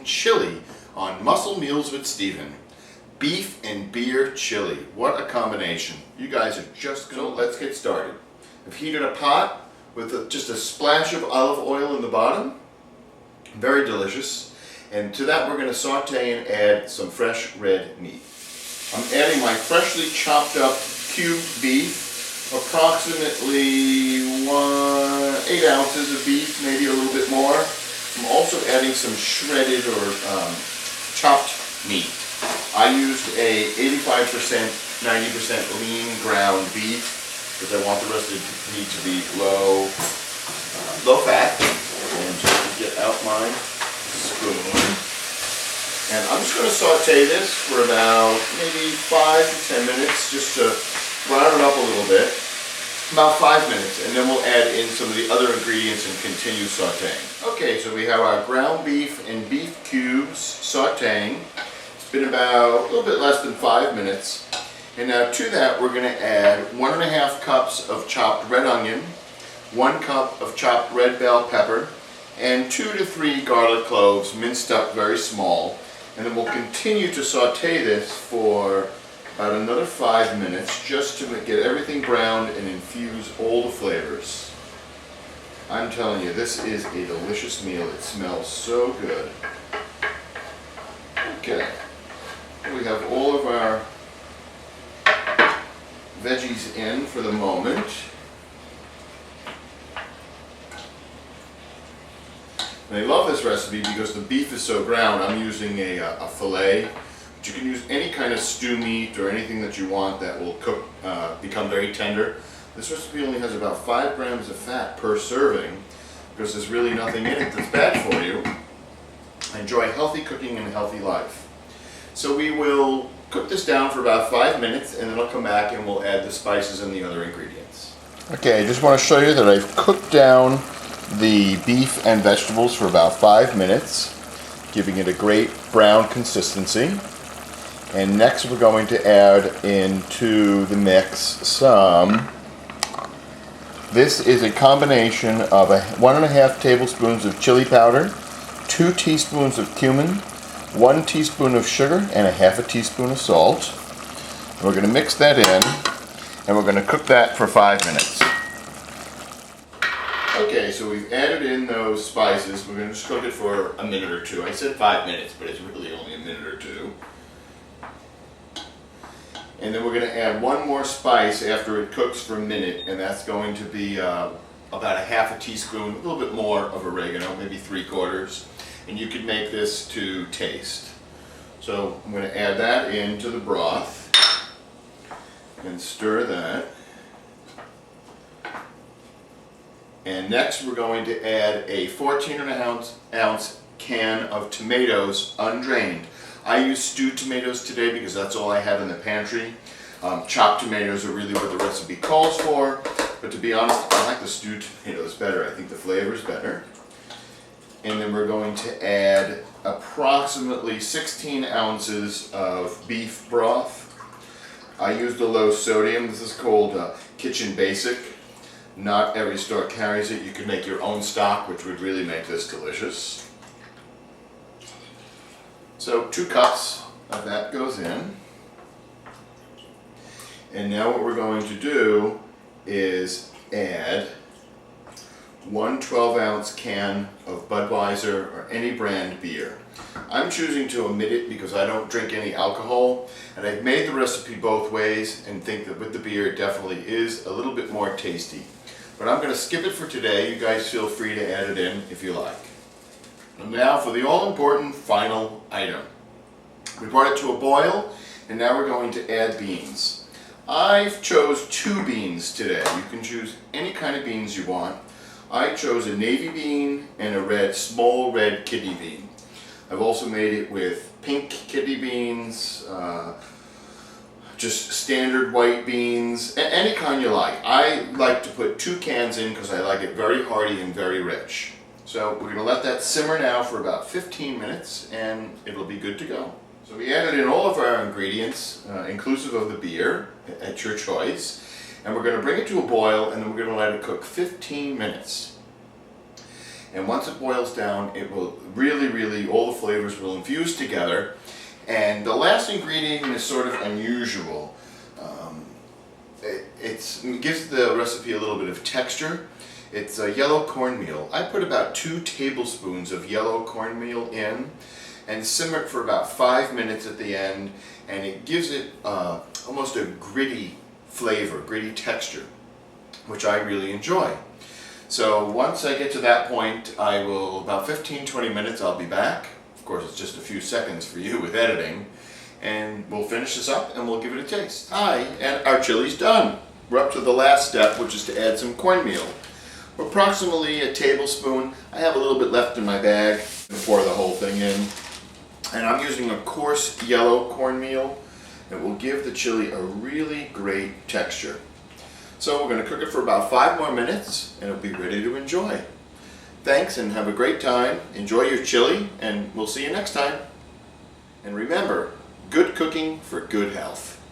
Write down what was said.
Green Chili on Muscle Meals with Stephen. Beef and beer chili. What a combination. You guys are just gonna... So let's get started. I've heated a pot with just a splash of olive oil in the bottom. Very delicious. And to that we're going to saute and add some fresh red meat. I'm adding my freshly chopped up cubed beef, approximately 8 ounces of beef, maybe a little bit more. I'm also adding some shredded or chopped meat. I used a 85%, 90% lean ground beef because I want the rest of the meat to be low fat. And just get out my spoon. And I'm just going to saute this for about maybe 5 to 10 minutes just to brown it up a little bit. About 5 minutes, and then we'll add in some of the other ingredients and continue sauteing. Okay, so we have our ground beef and beef cubes sauteing. It's been about a little bit less than 5 minutes. And now to that we're going to add 1½ cups of chopped red onion, 1 cup of chopped red bell pepper, and 2 to 3 garlic cloves minced up very small. And then we'll continue to saute this for about another 5 minutes just to get everything browned and infuse all the flavors. I'm telling you, this is a delicious meal. It smells so good. Okay, we have all of our veggies in for the moment. And I love this recipe because the beef is so ground. I'm using a fillet. But you can use any kind of stew meat or anything that you want that will cook, become very tender. This recipe only has about 5 grams of fat per serving because there's really nothing in it that's bad for you. I enjoy healthy cooking and a healthy life. So we will cook this down for about 5 minutes and then I'll come back and we'll add the spices and the other ingredients. Okay, I just want to show you that I've cooked down the beef and vegetables for about 5 minutes, giving it a great brown consistency. And next we're going to add into the mix some, this is a combination of 1½ tablespoons of chili powder, 2 teaspoons of cumin, 1 teaspoon of sugar, and 1/2 teaspoon of salt. And we're going to mix that in, and we're going to cook that for 5 minutes. Okay, so we've added in those spices. We're going to just cook it for a minute or two. I said 5 minutes, but it's really only a minute or two. And then we're going to add one more spice after it cooks for a minute, and that's going to be about 1/2 teaspoon, a little bit more of oregano, maybe 3/4. And you can make this to taste. So I'm going to add that into the broth and stir that. And next we're going to add a 14½ can of tomatoes undrained. I use stewed tomatoes today because that's all I have in the pantry. Chopped tomatoes are really what the recipe calls for, but to be honest, I like the stewed tomatoes better. I think the flavor is better. And then we're going to add approximately 16 ounces of beef broth. I used a low sodium. This is called Kitchen Basic. Not every store carries it. You can make your own stock, which would really make this delicious. So 2 cups of that goes in. And now what we're going to do is add 1 12-ounce can of Budweiser or any brand beer. I'm choosing to omit it because I don't drink any alcohol, and I've made the recipe both ways and think that with the beer it definitely is a little bit more tasty. But I'm going to skip it for today. You guys feel free to add it in if you like. And now for the all-important final item. We brought it to a boil, and now we're going to add beans. I've chose 2 beans today. You can choose any kind of beans you want. I chose a navy bean and a small red kidney bean. I've also made it with pink kidney beans, just standard white beans, any kind you like. I like to put 2 cans in because I like it very hearty and very rich. So we're going to let that simmer now for about 15 minutes and it'll be good to go. So we added in all of our ingredients, inclusive of the beer, at your choice. And we're going to bring it to a boil and then we're going to let it cook 15 minutes. And once it boils down, it will really, all the flavors will infuse together. And the last ingredient is sort of unusual. It gives the recipe a little bit of texture. It's yellow cornmeal. I put about 2 tablespoons of yellow cornmeal in and simmer it for about 5 minutes at the end, and it gives it almost a gritty flavor, gritty texture, which I really enjoy. So once I get to that point, I will, about 15-20 minutes, I'll be back. Of course, it's just a few seconds for you with editing. And we'll finish this up and we'll give it a taste. Hi, and our chili's done. We're up to the last step, which is to add some cornmeal. Approximately a tablespoon. I have a little bit left in my bag to pour the whole thing in. And I'm using a coarse yellow cornmeal. It will give the chili a really great texture. So we're going to cook it for about 5 more minutes and it'll be ready to enjoy. Thanks and have a great time. Enjoy your chili and we'll see you next time. And remember, good cooking for good health.